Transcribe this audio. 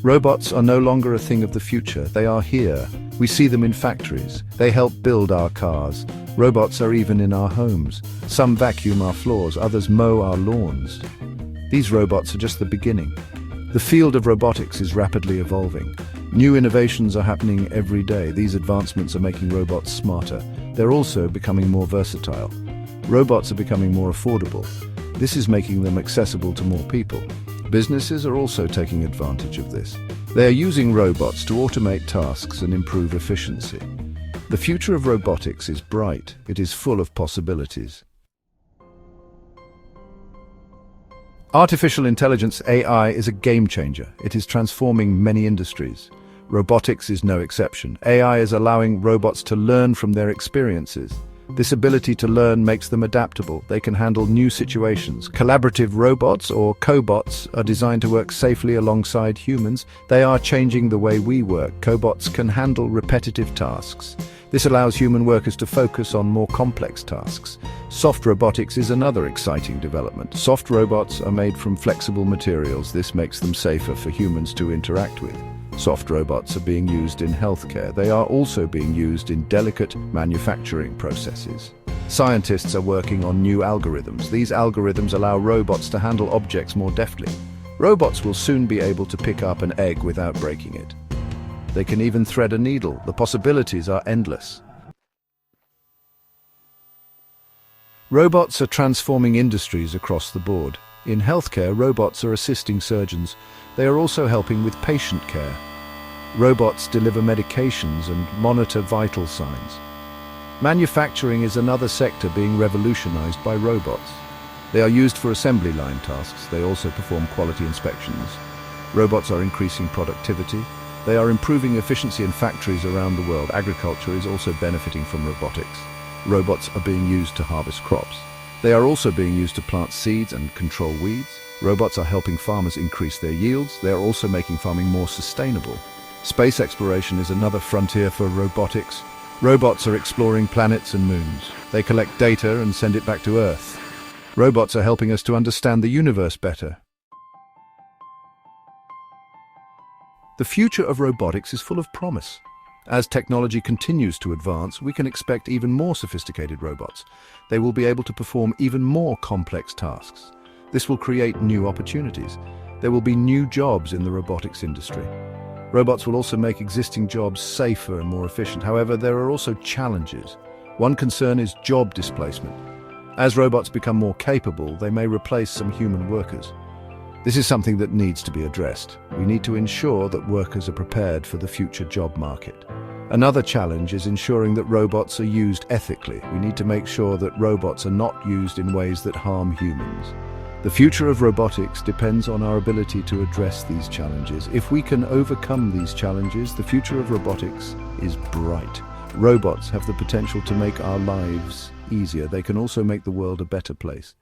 Robots are no longer a thing of the future, they are here. We see them in factories. They help build our cars. Robots are even in our homes. Some vacuum our floors, others mow our lawns. These robots are just the beginning. The field of robotics is rapidly evolving. New innovations are happening every day. These advancements are making robots smarter. They're also becoming more versatile. Robots are becoming more affordable. This is making them accessible to more people. Businesses are also taking advantage of this. They are using robots to automate tasks and improve efficiency. The future of robotics is bright. It is full of possibilities. Artificial intelligence, AI, is a game changer. It is transforming many industries. Robotics is no exception. AI is allowing robots to learn from their experiences. This ability to learn makes them adaptable. They can handle new situations. Collaborative robots, or cobots, are designed to work safely alongside humans. They are changing the way we work. Cobots can handle repetitive tasks. This allows human workers to focus on more complex tasks. Soft robotics is another exciting development. Soft robots are made from flexible materials. This makes them safer for humans to interact with. Soft robots are being used in healthcare. They are also being used in delicate manufacturing processes. Scientists are working on new algorithms. These algorithms allow robots to handle objects more deftly. Robots will soon be able to pick up an egg without breaking it. They can even thread a needle. The possibilities are endless. Robots are transforming industries across the board. In healthcare, robots are assisting surgeons. They are also helping with patient care. Robots deliver medications and monitor vital signs. Manufacturing is another sector being revolutionized by robots. They are used for assembly line tasks. They also perform quality inspections. Robots are increasing productivity. They are improving efficiency in factories around the world. Agriculture is also benefiting from robotics. Robots are being used to harvest crops. They are also being used to plant seeds and control weeds. Robots are helping farmers increase their yields. They are also making farming more sustainable. Space exploration is another frontier for robotics. Robots are exploring planets and moons. They collect data and send it back to Earth. Robots are helping us to understand the universe better. The future of robotics is full of promise. As technology continues to advance, we can expect even more sophisticated robots. They will be able to perform even more complex tasks. This will create new opportunities. There will be new jobs in the robotics industry. Robots will also make existing jobs safer and more efficient. However, there are also challenges. One concern is job displacement. As robots become more capable, they may replace some human workers. This is something that needs to be addressed. We need to ensure that workers are prepared for the future job market. Another challenge is ensuring that robots are used ethically. We need to make sure that robots are not used in ways that harm humans. The future of robotics depends on our ability to address these challenges. If we can overcome these challenges, the future of robotics is bright. Robots have the potential to make our lives easier. They can also make the world a better place.